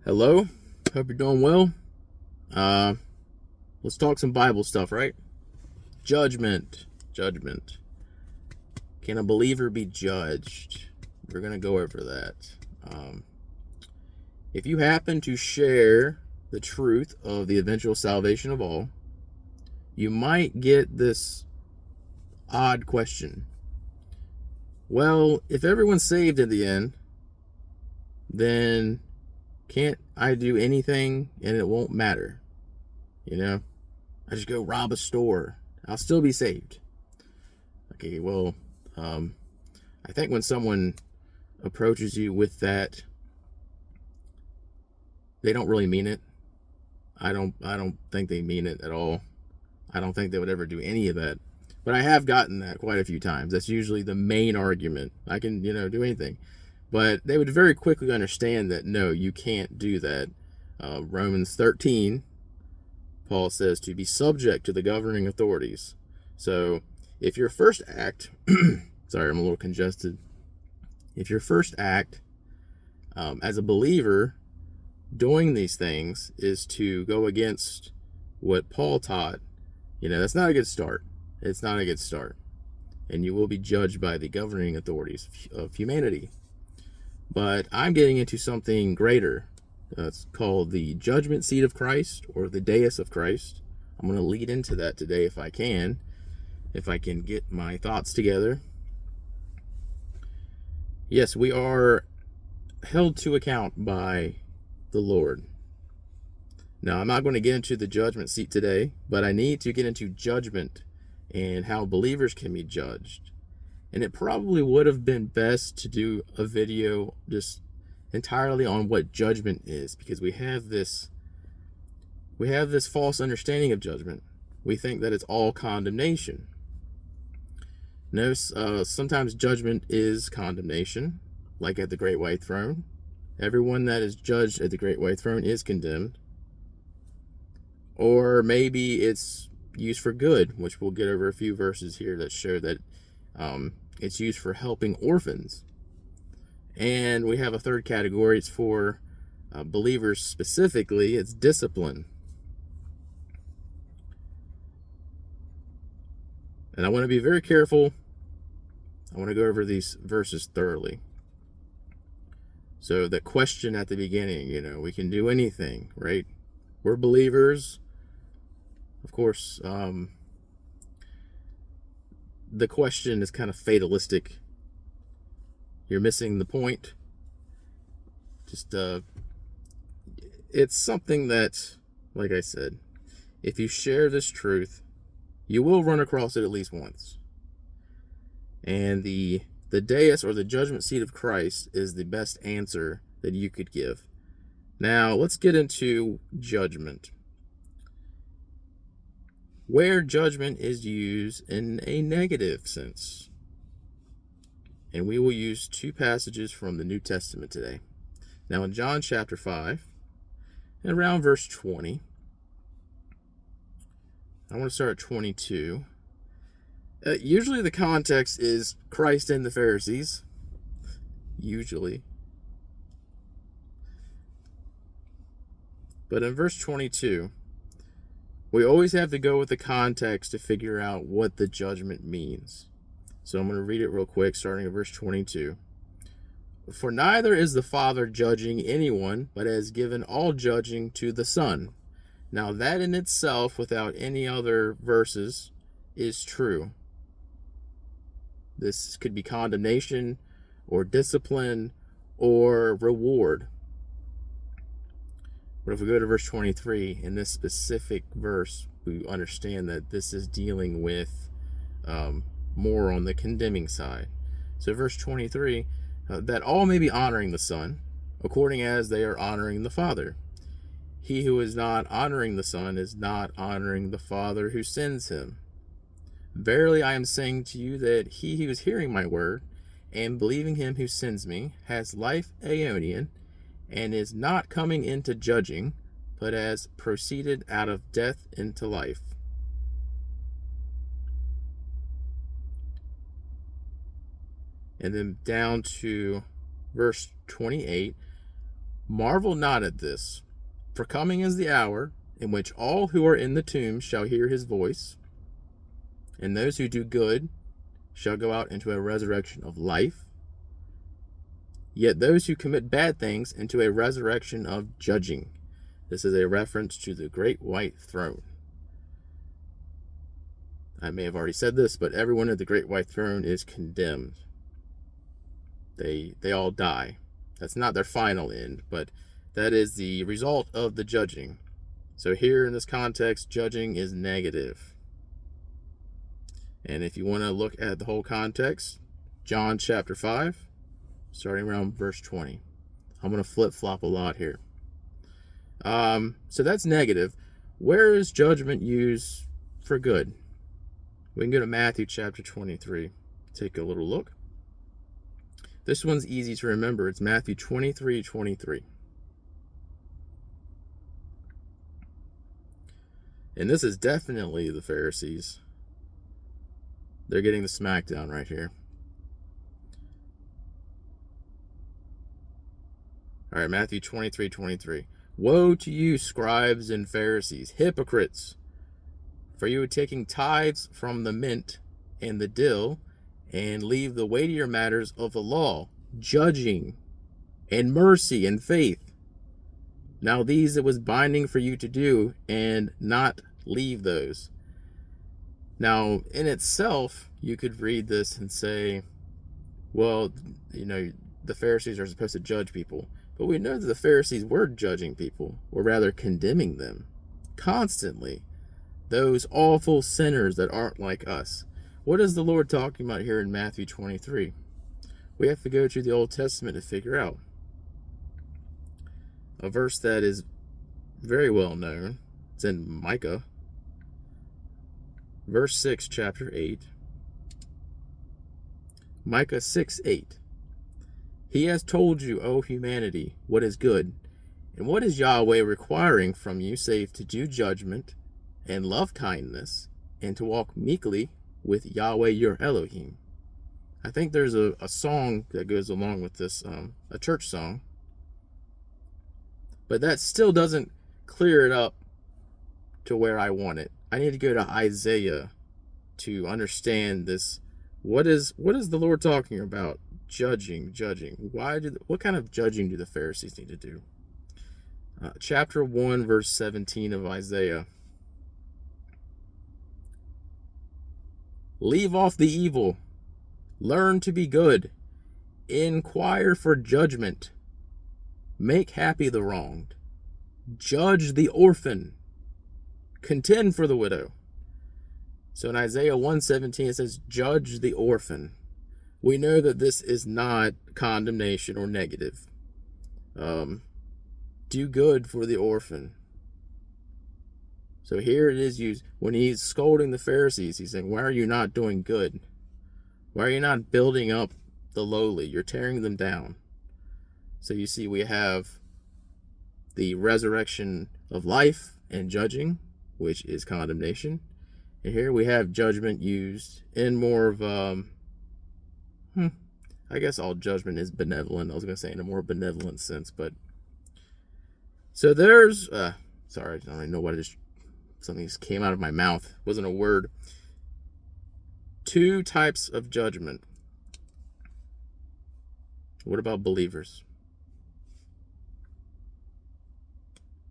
Hello, hope you're doing well. Uh, let's talk some Bible stuff, right? Judgment. Judgment. Can a believer be judged? We're going to go over that. Um, if you happen to share the truth of the eventual salvation of all, you might get this odd question. Well, if everyone's saved in the end, then can't I do anything and it won't matter? You know, I just go rob a store. I'll still be saved. Okay, well, um, I think when someone approaches you with that, they don't really mean it. I don't think they mean it at all. I don't think they would ever do any of that. But I have gotten that quite a few times. That's usually the main argument. I can, do anything. But they would very quickly understand that no, you can't do that. Romans 13, Paul says to be subject to the governing authorities. So if your first act, sorry, I'm a little congested. If your first act as a believer doing these things is to go against what Paul taught, that's not a good start. It's not a good start. And you will be judged by the governing authorities of humanity. But I'm getting into something greater. It's called the judgment seat of Christ, or the dais of Christ. I'm going to lead into that today if I can get my thoughts together. Yes, we are held to account by the Lord. Now, I'm not going to get into the judgment seat today, but I need to get into judgment and how believers can be judged. And it probably would have been best to do a video just entirely on what judgment is, because we have this false understanding of judgment. We think that it's all condemnation. No, sometimes judgment is condemnation, like at the Great White Throne. Everyone that is judged at the Great White Throne is condemned. Or maybe it's used for good, which we'll get over a few verses here that show that it's used for helping orphans. And we have a third category. It's for believers specifically. It's discipline. And I want to be very careful. I want to go over these verses thoroughly. So the question at the beginning, we can do anything, right? We're believers. Of course, the question is kind of fatalistic. You're missing the point. Just, it's something that, like I said, if you share this truth, you will run across it at least once. And the dais, or the judgment seat of Christ, is the best answer that you could give. Now, let's get into judgment. Where judgment is used in a negative sense. And we will use two passages from the New Testament today. Now, in John chapter 5, and around verse 20, I want to start at 22. Usually the context is Christ and the Pharisees. Usually. But in verse 22, we always have to go with the context to figure out what the judgment means. So I'm going to read it real quick, starting at verse 22. For neither is the Father judging anyone, but has given all judging to the Son. Now that in itself, without any other verses, is true. This could be condemnation, or discipline, or reward. But if we go to verse 23, in this specific verse, we understand that this is dealing with more on the condemning side. So verse 23, that all may be honoring the Son, according as they are honoring the Father. He who is not honoring the Son is not honoring the Father who sends him. Verily I am saying to you that he who is hearing my word and believing him who sends me has life aeonian, and is not coming into judging, but has proceeded out of death into life. And then down to verse 28, Marvel not at this, for coming is the hour in which all who are in the tombs shall hear his voice, and those who do good shall go out into a resurrection of life, yet those who commit bad things into a resurrection of judging. This is a reference to the great white throne. I may have already said this, but everyone at the great white throne is condemned. They all die. That's not their final end, but that is the result of the judging. So here in this context, judging is negative. And if you want to look at the whole context, John chapter 5, starting around verse 20. I'm going to flip-flop a lot here. So that's negative. Where is judgment used for good? We can go to Matthew chapter 23. Take a little look. This one's easy to remember. It's Matthew 23:23. And this is definitely the Pharisees. They're getting the smackdown right here. All right, Matthew 23:23. Woe to you, scribes and Pharisees, hypocrites! For you are taking tithes from the mint and the dill, and leave the weightier matters of the law, judging, and mercy, and faith. Now these it was binding for you to do, and not leave those. Now, in itself, you could read this and say, well, the Pharisees are supposed to judge people. But we know that the Pharisees were judging people, or rather condemning them, constantly. Those awful sinners that aren't like us. What is the Lord talking about here in Matthew 23? We have to go to the Old Testament to figure out. A verse that is very well known. It's in Micah. Verse 6, chapter 8. Micah 6:8. He has told you, O humanity, what is good, and what is Yahweh requiring from you, save to do judgment, and love kindness, and to walk meekly with Yahweh your Elohim. I think there's a song that goes along with this, a church song. But that still doesn't clear it up to where I want it. I need to go to Isaiah to understand this. What is the Lord talking about? Judging. What kind of judging do the Pharisees need to do? Chapter 1, verse 17 of Isaiah. Leave off the evil. Learn to be good. Inquire for judgment. Make happy the wronged. Judge the orphan. Contend for the widow. So in Isaiah 1:17 it says, judge the orphan. We know that this is not condemnation or negative. Do good for the orphan. So here it is used when he's scolding the Pharisees. He's saying, why are you not doing good? Why are you not building up the lowly? You're tearing them down. So you see we have the resurrection of life and judging, which is condemnation. And here we have judgment used in more of, I guess all judgment is benevolent. I was going to say in a more benevolent sense, but. So there's, sorry, I don't even know what it is. Something just came out of my mouth. It wasn't a word. Two types of judgment. What about believers?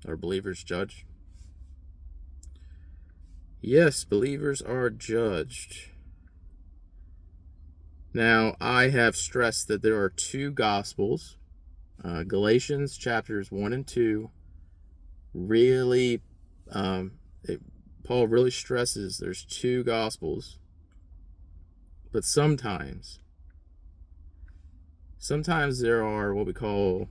Are believers judged? Yes, believers are judged. Now, I have stressed that there are two gospels. Galatians chapters 1 and 2 really, Paul really stresses there's two gospels. But sometimes there are what we call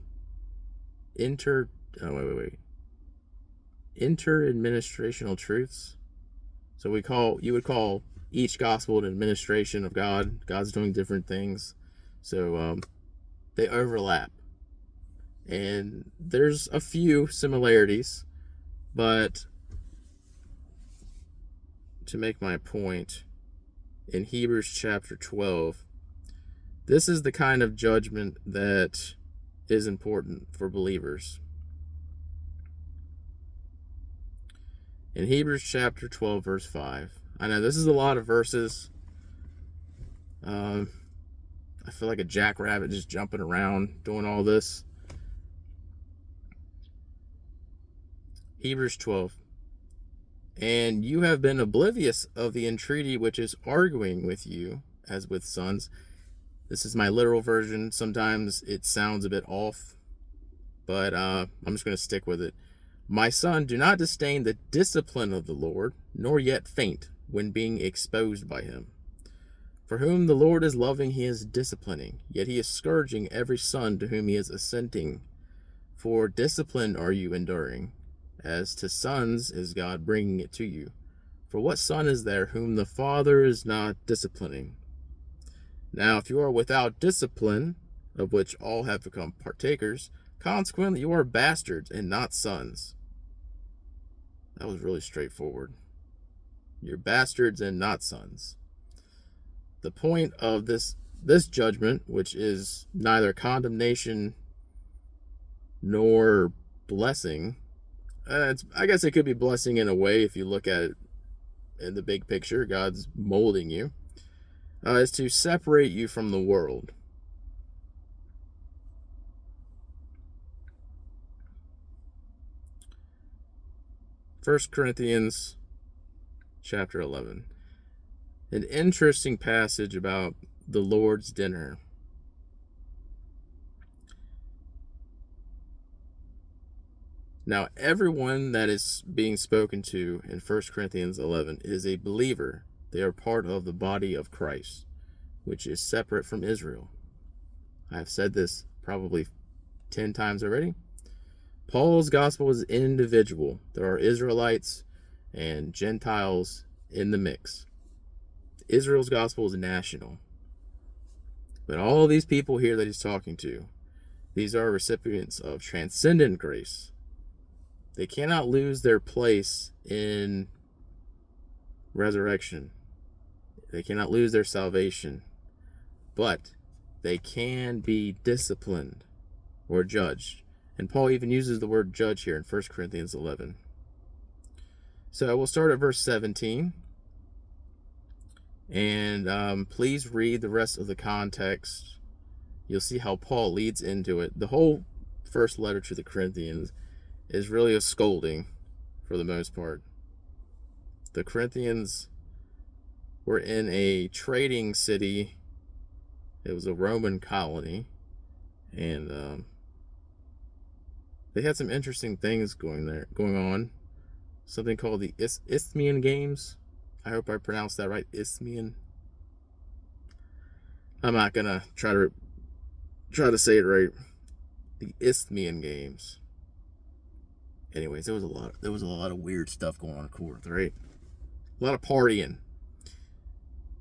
inter-administrational truths. So you would call each gospel an administration of God. God's doing different things. So they overlap. And there's a few similarities, but to make my point, in Hebrews chapter 12, this is the kind of judgment that is important for believers. In Hebrews chapter 12, verse 5. I know this is a lot of verses. I feel like a jackrabbit just jumping around doing all this. Hebrews 12. And you have been oblivious of the entreaty which is arguing with you as with sons. This is my literal version. Sometimes it sounds a bit off, but I'm just going to stick with it. My son, do not disdain the discipline of the Lord, nor yet faint when being exposed by him. For whom the Lord is loving, he is disciplining, yet he is scourging every son to whom he is assenting. For discipline are you enduring, as to sons is God bringing it to you. For what son is there whom the Father is not disciplining? Now, if you are without discipline, of which all have become partakers, consequently you are bastards and not sons. That was really straightforward. You're bastards and not sons. The point of this judgment, which is neither condemnation nor blessing, I guess it could be blessing in a way if you look at it in the big picture. God's molding you, is to separate you from the world. First Corinthians chapter 11. An interesting passage about the Lord's dinner. Now, everyone that is being spoken to in 1 Corinthians 11 is a believer. They are part of the body of Christ, which is separate from Israel. I've said this probably 10 times already. Paul's gospel is individual. There are Israelites and Gentiles in the mix. Israel's gospel is national. But all these people here that he's talking to, these are recipients of transcendent grace. They cannot lose their place in resurrection. They cannot lose their salvation. But they can be disciplined or judged. And Paul even uses the word judge here in 1 Corinthians 11. So we'll start at verse 17. And please read the rest of the context. You'll see how Paul leads into it. The whole first letter to the Corinthians is really a scolding for the most part. The Corinthians were in a trading city. It was a Roman colony. And they had some interesting things going on. Something called the Isthmian Games. I hope I pronounced that right. Isthmian. I'm not gonna try to say it right. The Isthmian Games. Anyways, there was a lot of weird stuff going on in Corinth, right? A lot of partying.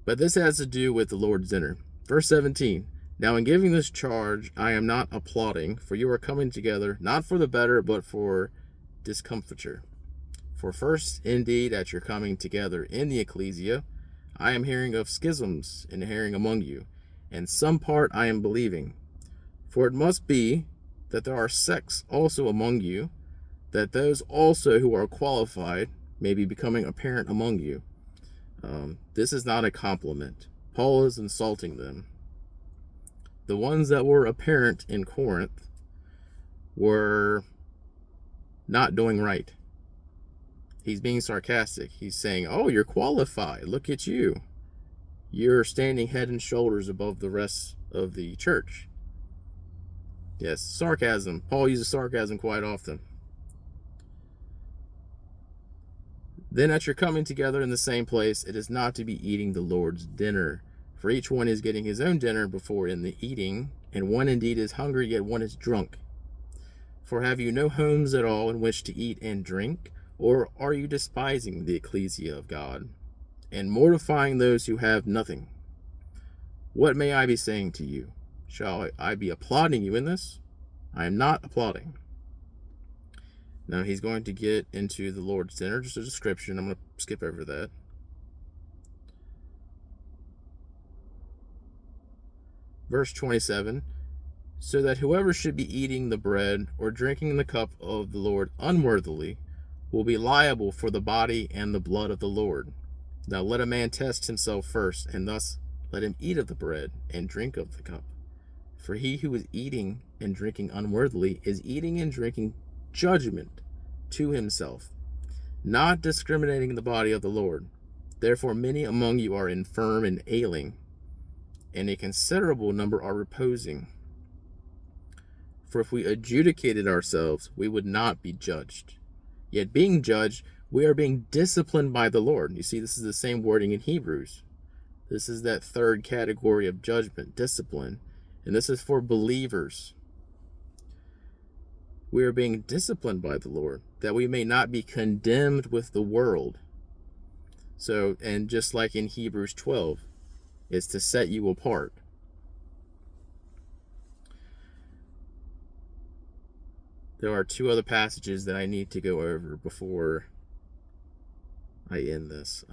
But this has to do with the Lord's dinner. Verse 17. Now in giving this charge, I am not applauding, for you are coming together, not for the better, but for discomfiture. For first, indeed, at your coming together in the ecclesia, I am hearing of schisms inhering among you, and some part I am believing. For it must be that there are sects also among you, that those also who are qualified may be becoming apparent among you. This is not a compliment. Paul is insulting them. The ones that were apparent in Corinth were not doing right. He's being sarcastic. He's saying, oh, you're qualified. Look at you. You're standing head and shoulders above the rest of the church. Yes, sarcasm. Paul uses sarcasm quite often. Then at your coming together in the same place, it is not to be eating the Lord's dinner. For each one is getting his own dinner before in the eating, and one indeed is hungry, yet one is drunk. For have you no homes at all in which to eat and drink? Or are you despising the ecclesia of God, and mortifying those who have nothing? What may I be saying to you? Shall I be applauding you in this? I am not applauding. Now he's going to get into the Lord's dinner, just a description. I'm going to skip over that. Verse 27. so that whoever should be eating the bread or drinking the cup of the Lord unworthily will be liable for the body and the blood of the Lord. Now let a man test himself first, and thus let him eat of the bread and drink of the cup. For he who is eating and drinking unworthily is eating and drinking judgment to himself, not discriminating the body of the Lord. Therefore many among you are infirm and ailing, and a considerable number are reposing. For if we adjudicated ourselves, we would not be judged. Yet being judged, we are being disciplined by the Lord. You see, this is the same wording in Hebrews. This is that third category of judgment, discipline. And this is for believers. We are being disciplined by the Lord, that we may not be condemned with the world. So, and just like in Hebrews 12, it's to set you apart. There are two other passages that I need to go over before I end this.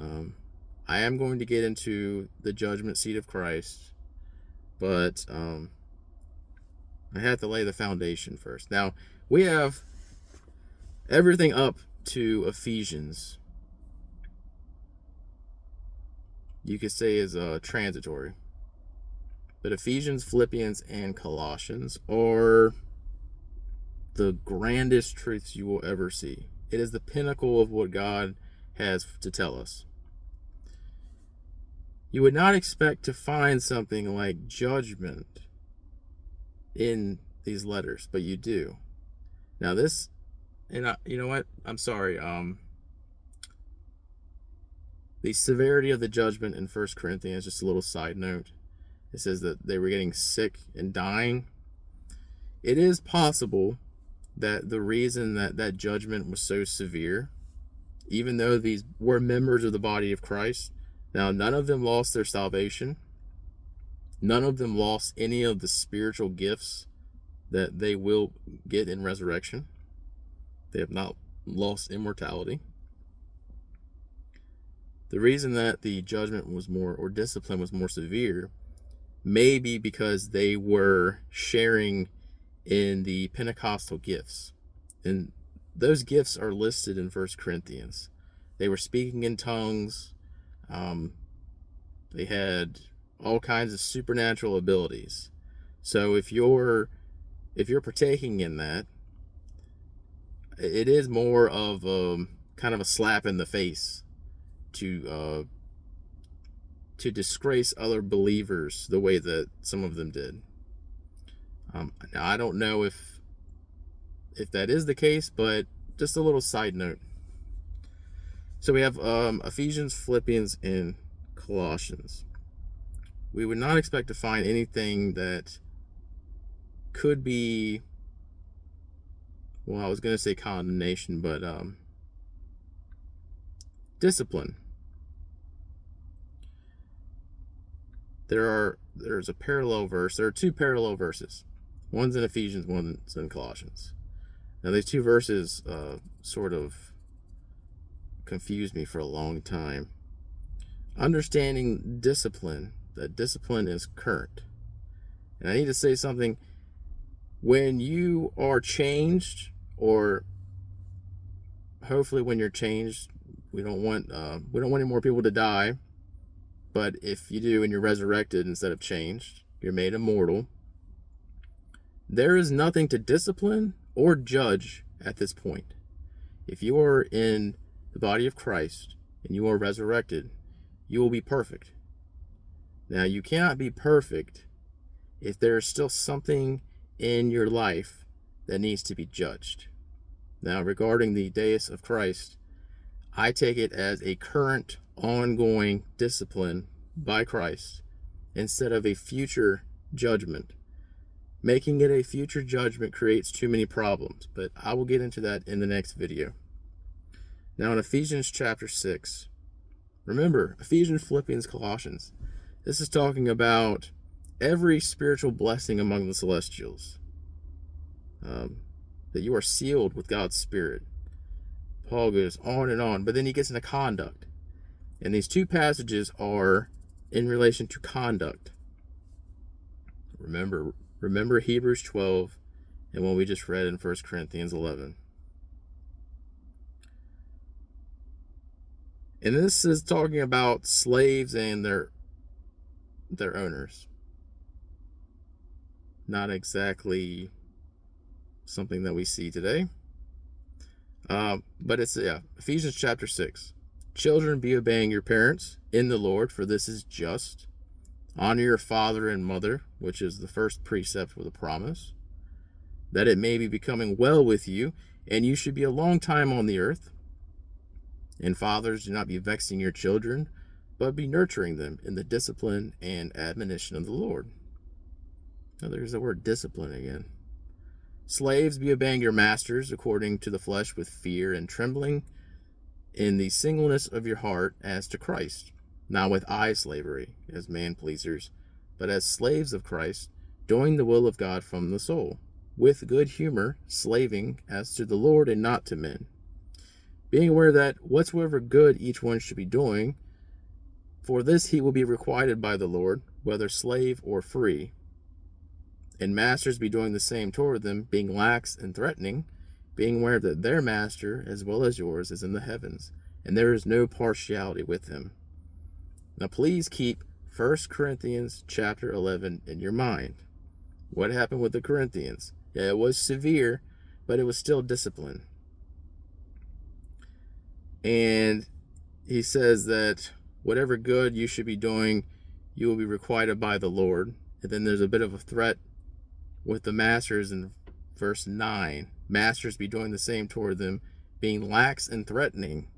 I am going to get into the judgment seat of Christ, but I have to lay the foundation first. Now, we have everything up to Ephesians. You could say is transitory. But Ephesians, Philippians, and Colossians are the grandest truths you will ever see. It is the pinnacle of what God has to tell us. You would not expect to find something like judgment in these letters, but you do. Now this, and you know what? I'm sorry. The severity of the judgment in 1 Corinthians, just a little side note. It says that they were getting sick and dying. It is possible that the reason that that judgment was so severe, even though these were members of the body of Christ, now none of them lost their salvation. None of them lost any of the spiritual gifts that they will get in resurrection. They have not lost immortality. The reason that the judgment was more, or discipline was more severe, may be because they were sharing in the Pentecostal gifts. And those gifts are listed in 1 Corinthians. They were speaking in tongues. They had all kinds of supernatural abilities. So if you're partaking in that, it is more of kind of a slap in the face to disgrace other believers the way that some of them did. Now I don't know if that is the case, but just a little side note. So we have Ephesians, Philippians, and Colossians. We would not expect to find anything that could be, well, I was going to say condemnation, but discipline. There's a parallel verse. There are two parallel verses. One's in Ephesians, one's in Colossians. Now these two verses sort of confused me for a long time. Understanding discipline, that discipline is current. And I need to say something. When you are changed, or hopefully when you're changed, we don't want any more people to die. But if you do and you're resurrected instead of changed, you're made immortal. There is nothing to discipline or judge at this point. If you are in the body of Christ and you are resurrected, you will be perfect. Now, you cannot be perfect if there is still something in your life that needs to be judged. Now, regarding the Deus of Christ, I take it as a current, ongoing discipline by Christ instead of a future judgment. Making it a future judgment creates too many problems, but I will get into that in the next video. Now in Ephesians chapter 6, remember, Ephesians, Philippians, Colossians, this is talking about every spiritual blessing among the celestials, that you are sealed with God's Spirit. Paul goes on and on, but then he gets into conduct. And these two passages are in relation to conduct. Remember, Remember Hebrews 12 and what we just read in 1 Corinthians 11. And this is talking about slaves and their owners. Not exactly something that we see today. But it's Ephesians chapter 6. Children, be obeying your parents in the Lord, for this is just. Honor your father and mother, which is the first precept with a promise, that it may be becoming well with you, and you should be a long time on the earth. And fathers, do not be vexing your children, but be nurturing them in the discipline and admonition of the Lord. Now there's the word discipline again. Slaves, be obeying your masters according to the flesh with fear and trembling, in the singleness of your heart as to Christ, not with eye slavery as man pleasers, but as slaves of Christ, doing the will of God from the soul, with good humor, slaving as to the Lord and not to men, being aware that whatsoever good each one should be doing, for this he will be requited by the Lord, whether slave or free. And masters, be doing the same toward them, being lax and threatening, being aware that their master, as well as yours, is in the heavens, and there is no partiality with him. Now please keep 1 Corinthians chapter 11 in your mind. What happened with the Corinthians? Yeah, it was severe, but it was still discipline. And he says that whatever good you should be doing, you will be requited by the Lord. And then there's a bit of a threat with the masters in verse 9. Masters, be doing the same toward them, being lax and threatening,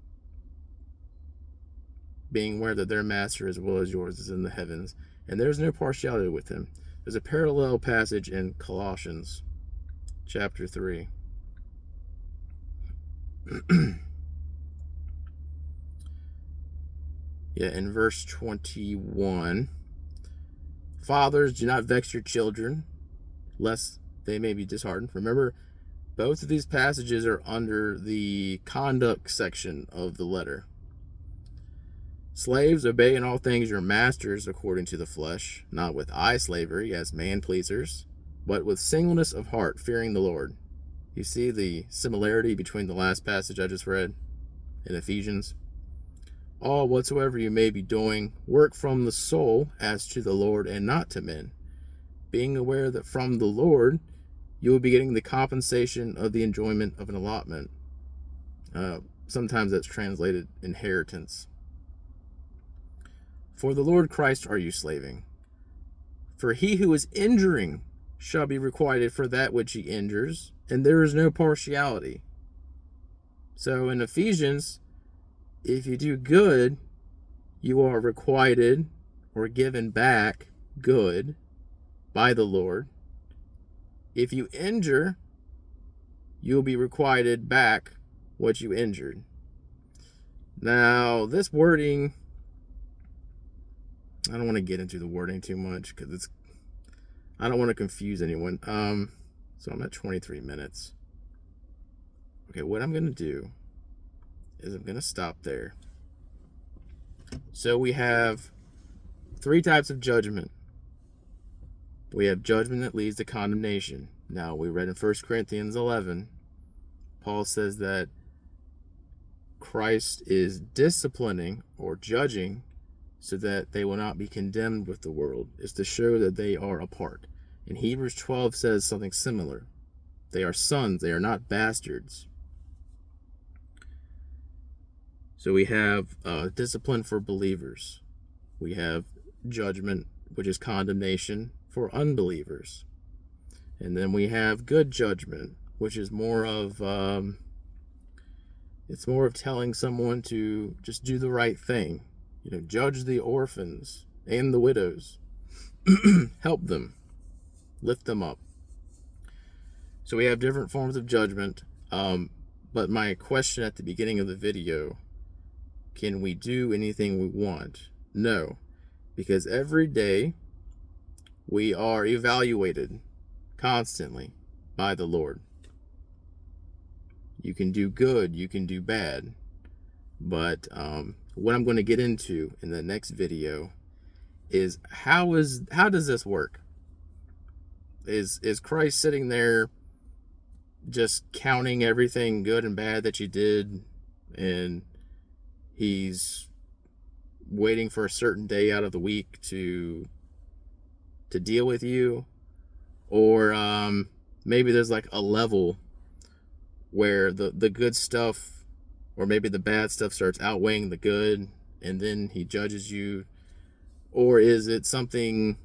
being aware that their master as well as yours is in the heavens, and there's no partiality with him. There's a parallel passage in Colossians chapter 3. In verse 21, fathers, do not vex your children, lest they may be disheartened. Remember, both of these passages are under the conduct section of the letter. Slaves, obey in all things your masters according to the flesh, not with eye slavery as man pleasers, but with singleness of heart, fearing the Lord. You see the similarity between the last passage I just read in Ephesians? All whatsoever you may be doing, work from the soul as to the Lord and not to men, being aware that from the Lord you will be getting the compensation of the enjoyment of an allotment. Sometimes that's translated inheritance. For the Lord Christ are you slaving. For he who is injuring shall be requited for that which he injures, and there is no partiality. So in Ephesians, if you do good, you are requited or given back good by the Lord. If you injure, you'll be requited back what you injured. Now, this wording, I don't want to get into the wording too much because I don't want to confuse anyone. So I'm at 23 minutes. Okay, what I'm going to do is I'm going to stop there. So we have 3 types of judgment. We have judgment that leads to condemnation. Now, we read in 1 Corinthians 11, Paul says that Christ is disciplining or judging so that they will not be condemned with the world. It's to show that they are apart. And Hebrews 12 says something similar. They are sons, they are not bastards. So we have discipline for believers. We have judgment, which is condemnation for unbelievers. And then we have good judgment, which is more of it's more of telling someone to just do the right thing. Judge the orphans and the widows. Help them. Lift them up. So we have different forms of judgment. But my question at the beginning of the video, can we do anything we want? No, because every day we are evaluated constantly by the Lord. You can do good, you can do bad, but what I'm going to get into in the next video is how does this work? Is Christ sitting there just counting everything good and bad that you did, and he's waiting for a certain day out of the week to deal with you? Or maybe there's like a level where the good stuff, or maybe the bad stuff, starts outweighing the good, and then he judges you? Or is it something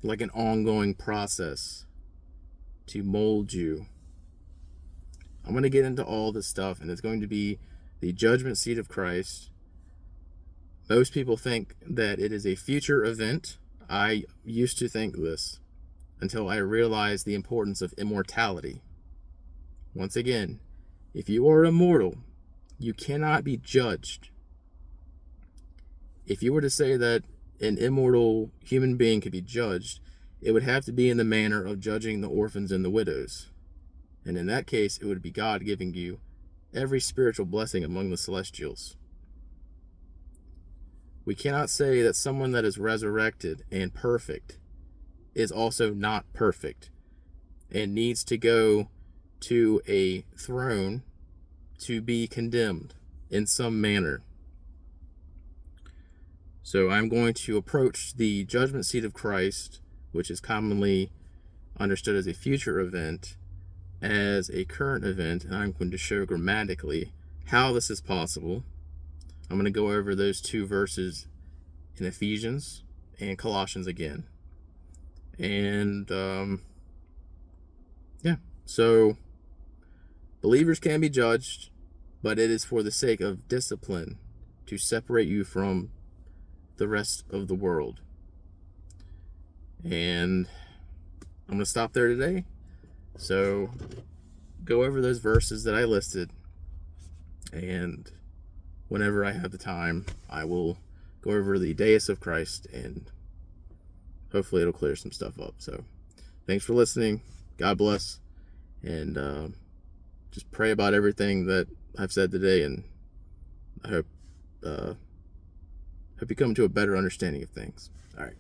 like an ongoing process to mold you? I'm going to get into all this stuff, and it's going to be the judgment seat of Christ. Most people think that it is a future event. I used to think this until I realized the importance of immortality. Once again, if you are immortal, you cannot be judged. If you were to say that an immortal human being could be judged, it would have to be in the manner of judging the orphans and the widows. And in that case, it would be God giving you every spiritual blessing among the celestials. We cannot say that someone that is resurrected and perfect is also not perfect and needs to go to a throne to be condemned in some manner. So I'm going to approach the judgment seat of Christ, which is commonly understood as a future event, as a current event, and I'm going to show grammatically how this is possible. I'm going to go over those two verses in Ephesians and Colossians again. And so believers can be judged, but it is for the sake of discipline to separate you from the rest of the world. And I'm going to stop there today. So go over those verses that I listed, and whenever I have the time, I will go over the Deus of Christ, and hopefully it'll clear some stuff up. So thanks for listening. God bless. And just pray about everything that I've said today, and I hope you come to a better understanding of things. All right.